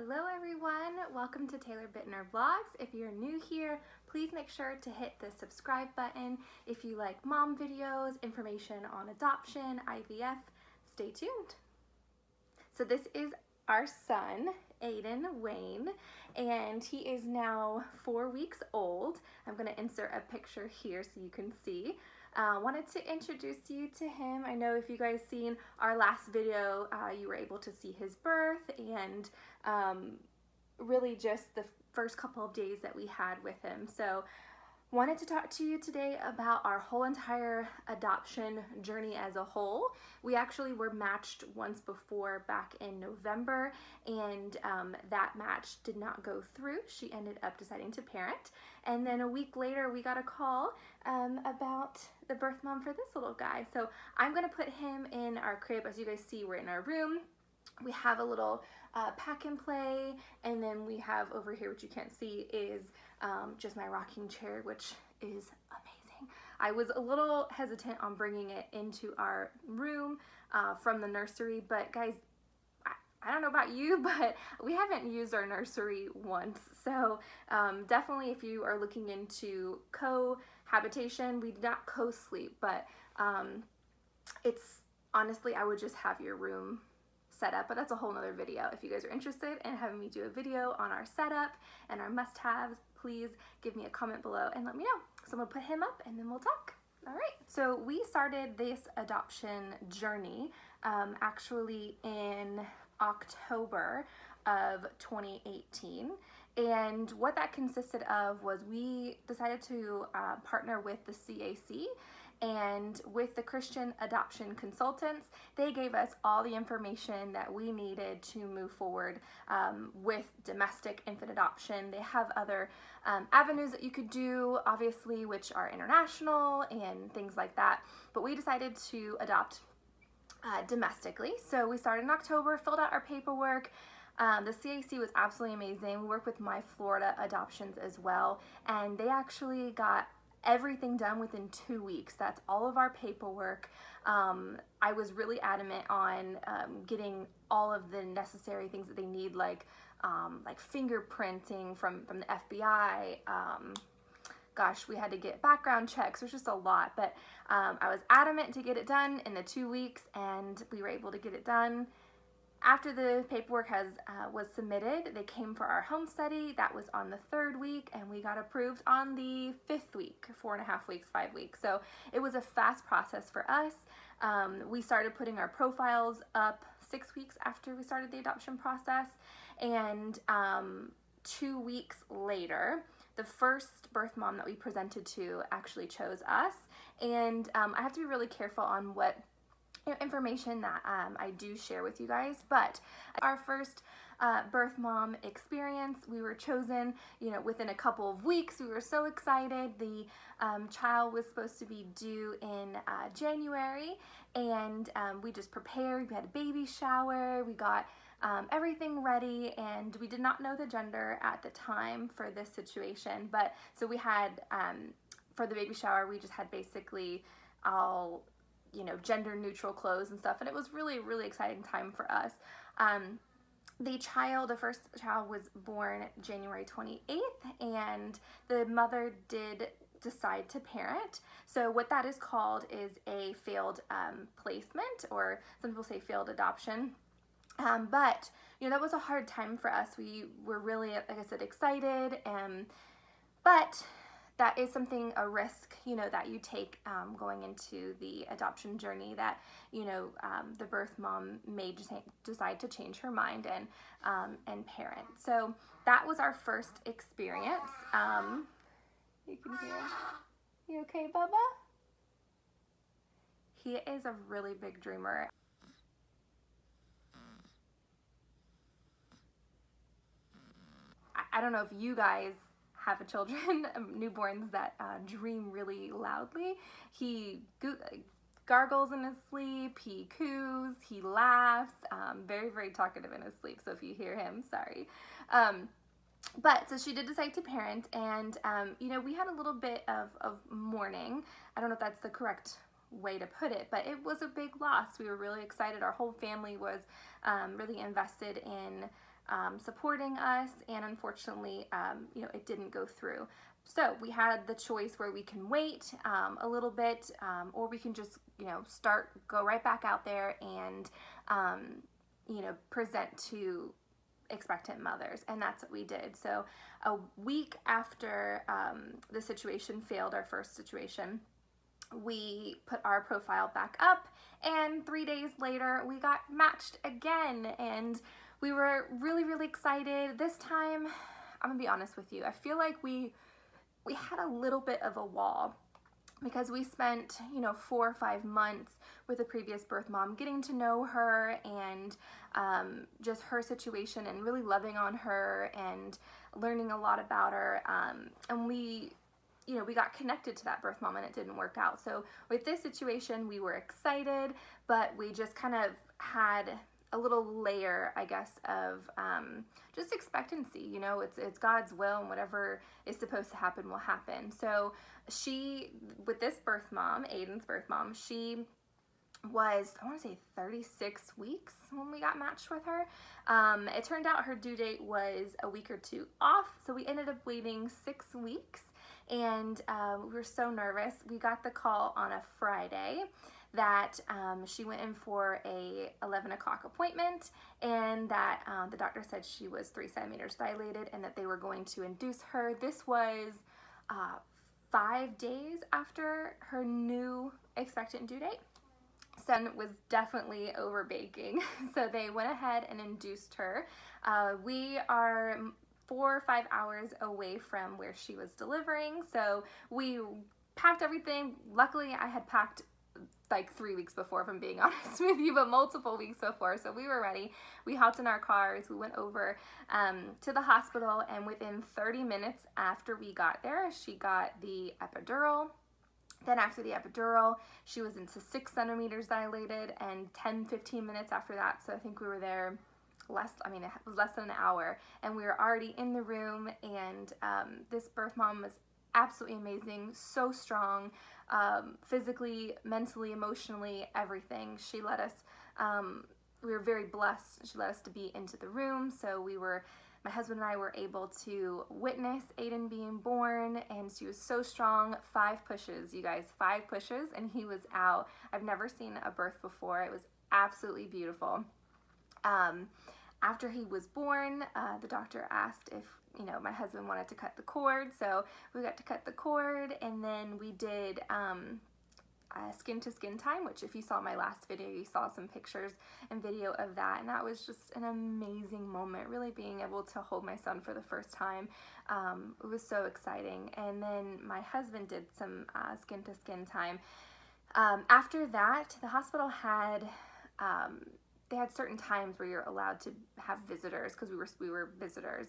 Hello everyone, welcome to Taylor Bittner Vlogs. If you're new here, please make sure to hit the subscribe button. If you like mom videos, information on adoption, IVF, stay tuned. So this is our son, Aden Wayne, and he is now 4 weeks old. I'm going to insert a picture here so you can see. Wanted to introduce you to him. I know if you guys seen our last video, you were able to see his birth and really just the first couple of days that we had with him. So wanted to talk to you today about our whole entire adoption journey as a whole. We actually were matched once before back in November, and that match did not go through. She ended up deciding to parent. And then a week later, we got a call about the birth mom for this little guy. So I'm gonna put him in our crib. As you guys see, we're in our room. We have a little pack and play, and then we have over here, which you can't see, is just my rocking chair, which is amazing. I was a little hesitant on bringing it into our room from the nursery, but guys, I don't know about you, but we haven't used our nursery once. So definitely if you are looking into cohabitation, we do not co-sleep, but it's honestly, I would just have your room set up, but that's a whole nother video. If you guys are interested in having me do a video on our setup and our must-haves, please give me a comment below and let me know. So I'm gonna put him up and then we'll talk. All right, so we started this adoption journey actually in October of 2018. And what that consisted of was we decided to partner with the CAC and with the Christian Adoption Consultants. They gave us all the information that we needed to move forward with domestic infant adoption. They have other avenues that you could do, obviously, which are international and things like that. But we decided to adopt domestically. So we started in October, filled out our paperwork. The CAC was absolutely amazing. We work with My Florida Adoptions as well, and they actually got everything done within 2 weeks. That's all of our paperwork. I was really adamant on getting all of the necessary things that they need, like fingerprinting from the FBI. Gosh, we had to get background checks. It was just a lot, but I was adamant to get it done in the 2 weeks, and we were able to get it done. After the paperwork was submitted, they came for our home study. That was on the 3rd week, and we got approved on the 5th week, 4.5 weeks, 5 weeks. So it was a fast process for us. We started putting our profiles up 6 weeks after we started the adoption process, and 2 weeks later, the first birth mom that we presented to actually chose us. And I have to be really careful on what information that I do share with you guys, but our first birth mom experience, we were chosen, within a couple of weeks. We were so excited. The child was supposed to be due in January, and we just prepared. We had a baby shower. We got everything ready, and we did not know the gender at the time for this situation, but so we had for the baby shower, we just had basically all gender neutral clothes and stuff, and it was really exciting time for us. The first child was born January 28th, and the mother did decide to parent. So what that is called is a failed placement, or some people say failed adoption. But that was a hard time for us. We were really, like I said, excited, but that is a risk, that you take going into the adoption journey, that, the birth mom may just decide to change her mind and parent. So that was our first experience. You can hear, you okay, Bubba? He is a really big dreamer. I don't know if you guys have children, newborns that dream really loudly. He gargles in his sleep, he coos, he laughs, very talkative in his sleep, so if you hear him, sorry. But so she did decide to parent, and we had a little bit of mourning. I don't know if that's the correct way to put it, but it was a big loss. We were really excited. Our whole family was really invested in supporting us, and unfortunately, it didn't go through. So we had the choice where we can wait a little bit, or we can just, go right back out there and, present to expectant mothers, and that's what we did. So a week after the situation failed, our first situation, we put our profile back up, and 3 days later we got matched again, and we were really, really excited. This time, I'm gonna be honest with you, I feel like we had a little bit of a wall, because we spent 4 or 5 months with the previous birth mom getting to know her, and just her situation, and really loving on her and learning a lot about her, and we got connected to that birth mom, and it didn't work out. So with this situation, we were excited, but we just kind of had a little layer, I guess, of just expectancy. It's God's will, and whatever is supposed to happen will happen. So with this birth mom, Aden's birth mom, she was, I want to say, 36 weeks when we got matched with her. It turned out her due date was a week or 2 off, so we ended up waiting 6 weeks, and we were so nervous. We got the call on a Friday that she went in for a 11 o'clock appointment, and that the doctor said she was 3 centimeters dilated, and that they were going to induce her. This was 5 days after her new expectant due date. Son was definitely over baking, so they went ahead and induced her. We are 4 or 5 hours away from where she was delivering, so we packed everything. Luckily, I had packed like 3 weeks before, if I'm being honest with you, but multiple weeks before, so we were ready. We hopped in our cars, we went over to the hospital, and within 30 minutes after we got there, she got the epidural. Then after the epidural, she was into 6 centimeters dilated, and 10-15 minutes after that, so I think we were there it was less than an hour, and we were already in the room, and this birth mom was absolutely amazing, so strong, physically, mentally, emotionally, everything. She let us, we were very blessed. She let us to be into the room, so my husband and I were able to witness Aden being born, and she was so strong. 5 pushes, you guys, 5 pushes, and he was out. I've never seen a birth before. It was absolutely beautiful. After he was born, the doctor asked if my husband wanted to cut the cord, so we got to cut the cord, and then we did skin to skin time, which if you saw my last video, you saw some pictures and video of that, and that was just an amazing moment, really being able to hold my son for the first time. It was so exciting. And then my husband did some skin to skin time. After that, the hospital had they had certain times where you're allowed to have visitors, because we were visitors.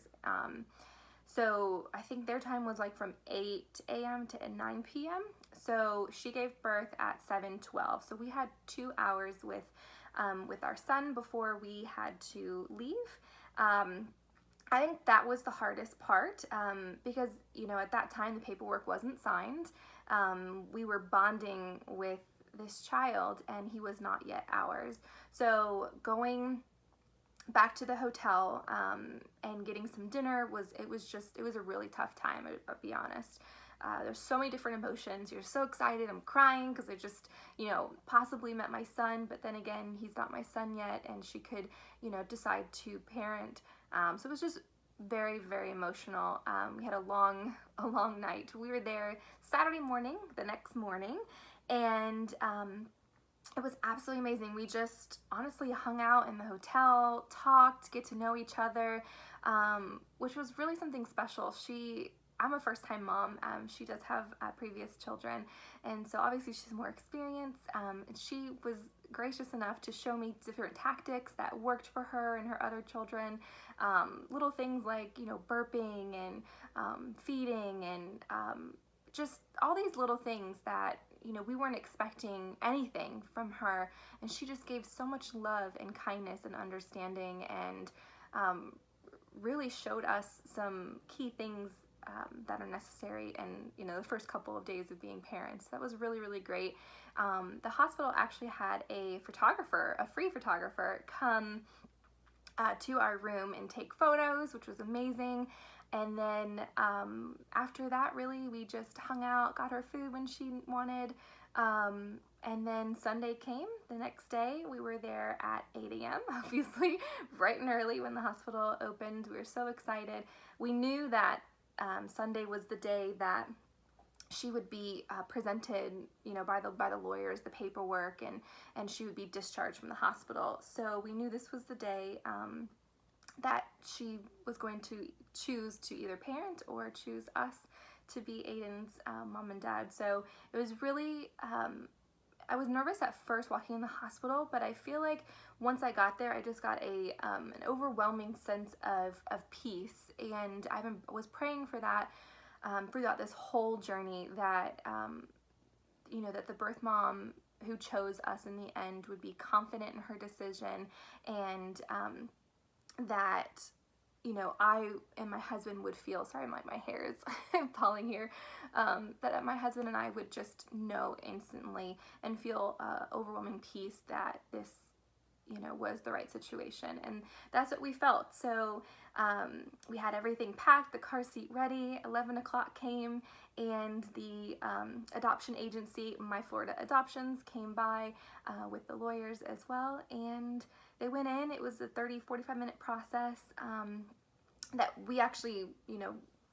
So I think their time was like from 8 a.m. to 9 p.m. So she gave birth at 7:12. So we had 2 hours with our son before we had to leave. I think that was the hardest part, because at that time the paperwork wasn't signed. We were bonding with this child, and he was not yet ours. So going back to the hotel and getting some dinner it was a really tough time, I'll be honest. There's so many different emotions. You're so excited. I'm crying because I just possibly met my son, but then again, he's not my son yet, and she could decide to parent. So it was just very, very emotional. We had a long night. We were there Saturday morning, the next morning, and it was absolutely amazing. We just honestly hung out in the hotel, talked, get to know each other, which was really something special. I'm a first-time mom. She does have previous children, and so obviously she's more experienced. And she was gracious enough to show me different tactics that worked for her and her other children. Little things like burping and feeding, and just all these little things that we weren't expecting anything from her, and she just gave so much love and kindness and understanding, and really showed us some key things that are necessary in the first couple of days of being parents. That was really, really great. The hospital actually had a free photographer come to our room and take photos, which was amazing. And then after that, really, we just hung out, got her food when she wanted. And then Sunday came, the next day. We were there at 8 a.m., obviously, bright and early when the hospital opened. We were so excited. We knew that Sunday was the day that she would be presented, by the lawyers, the paperwork, and she would be discharged from the hospital. So we knew this was the day that she was going to choose to either parent or choose us to be Aden's mom and dad. So it was really, I was nervous at first walking in the hospital, but I feel like once I got there, I just got an overwhelming sense of peace, and I was praying for that throughout this whole journey, that that the birth mom who chose us in the end would be confident in her decision, and that I and my husband would feel, sorry, my hair is falling here, that my husband and I would just know instantly and feel overwhelming peace that this was the right situation. And that's what we felt. So we had everything packed, the car seat ready. 11 o'clock came, and the adoption agency, My Florida Adoptions, came by with the lawyers as well, and they went in. It was a 45-minute process that we actually,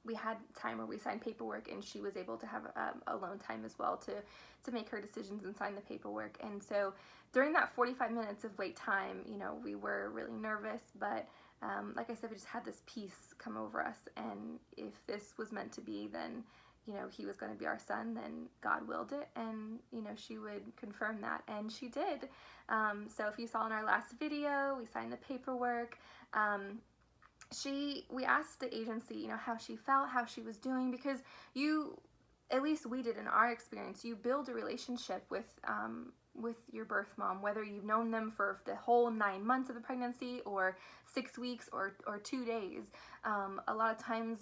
we had time where we signed paperwork, and she was able to have alone time as well to make her decisions and sign the paperwork. And so during that 45 minutes of wait time, we were really nervous, but like I said, we just had this peace come over us. And if this was meant to be, then he was going to be our son, then God willed it, and she would confirm that, and she did. So if you saw in our last video, we signed the paperwork. We asked the agency, how she felt, how she was doing, because at least we did in our experience, you build a relationship with your birth mom, whether you've known them for the whole 9 months of the pregnancy, or 6 weeks, or 2 days. A lot of times,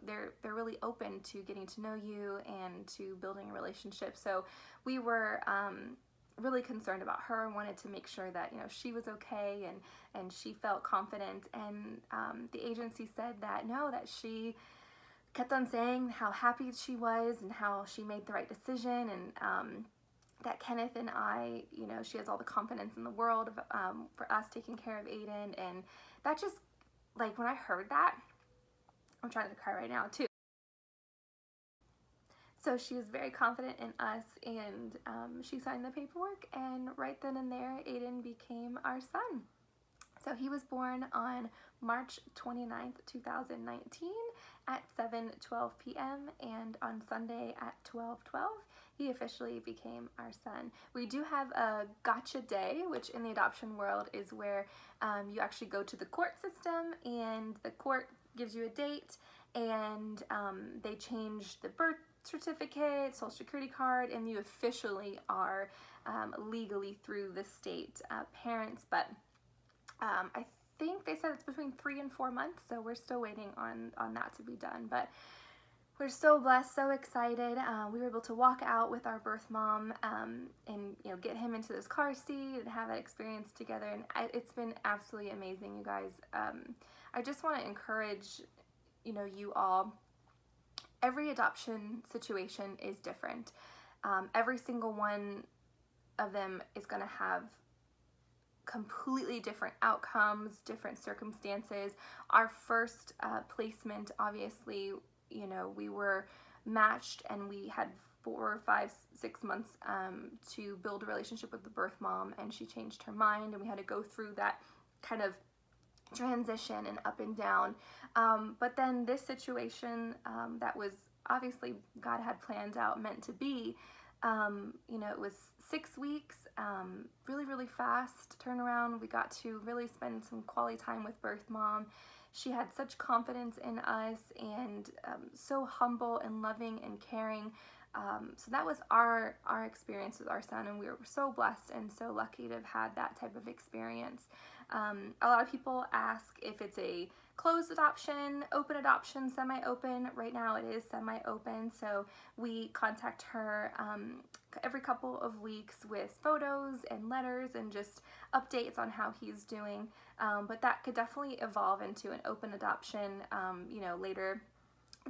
they're really open to getting to know you and to building a relationship. So we were really concerned about her and wanted to make sure that she was okay and she felt confident. And the agency said that that she kept on saying how happy she was and how she made the right decision, and that Kenneth and I, she has all the confidence in the world for us taking care of Aden. And that just, like, when I heard that, I'm trying to cry right now too. So she was very confident in us, and she signed the paperwork, and right then and there, Aden became our son. So he was born on March 29th, 2019 at 7:12 p.m. and on Sunday at 12:12, he officially became our son. We do have a gotcha day, which in the adoption world is where you actually go to the court system, and the court gives you a date, and they change the birth certificate, social security card, and you officially are legally through the state parents. But I think they said it's between 3 and 4 months, so we're still waiting on that to be done. But we're so blessed, so excited. We were able to walk out with our birth mom and get him into this car seat and have that experience together. And it's been absolutely amazing, you guys. I just want to encourage you all. Every adoption situation is different. Every single one of them is going to have completely different outcomes, different circumstances. Our first placement, obviously, we were matched, and we had 4, 5, 6 months to build a relationship with the birth mom, and she changed her mind, and we had to go through that kind of transition and up and down. But then this situation that was obviously God had planned out, meant to be, it was 6 weeks, really, really fast turnaround. We got to really spend some quality time with birth mom. She had such confidence in us, and so humble and loving and caring. So that was our experience with our son, and we were so blessed and so lucky to have had that type of experience. A lot of people ask if it's a closed adoption, open adoption, semi-open. Right now it is semi-open, so we contact her every couple of weeks with photos and letters and just updates on how he's doing. But that could definitely evolve into an open adoption, you know, later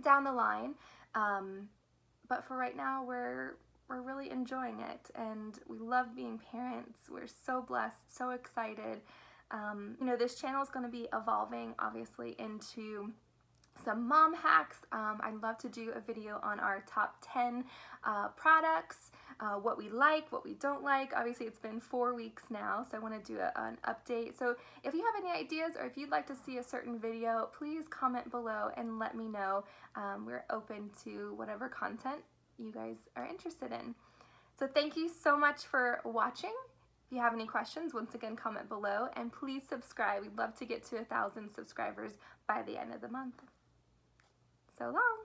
down the line. But for right now, we're really enjoying it, and we love being parents. We're so blessed, so excited. You know, this channel is going to be evolving, obviously, into some mom hacks. I'd love to do a video on our top 10 products, what we like, what we don't like. Obviously, it's been 4 weeks now, so I want to do an update. So if you have any ideas or if you'd like to see a certain video, please comment below and let me know. We're open to whatever content you guys are interested in. So thank you so much for watching. If you have any questions, once again, comment below, and please subscribe. We'd love to get to 1,000 subscribers by the end of the month. So long.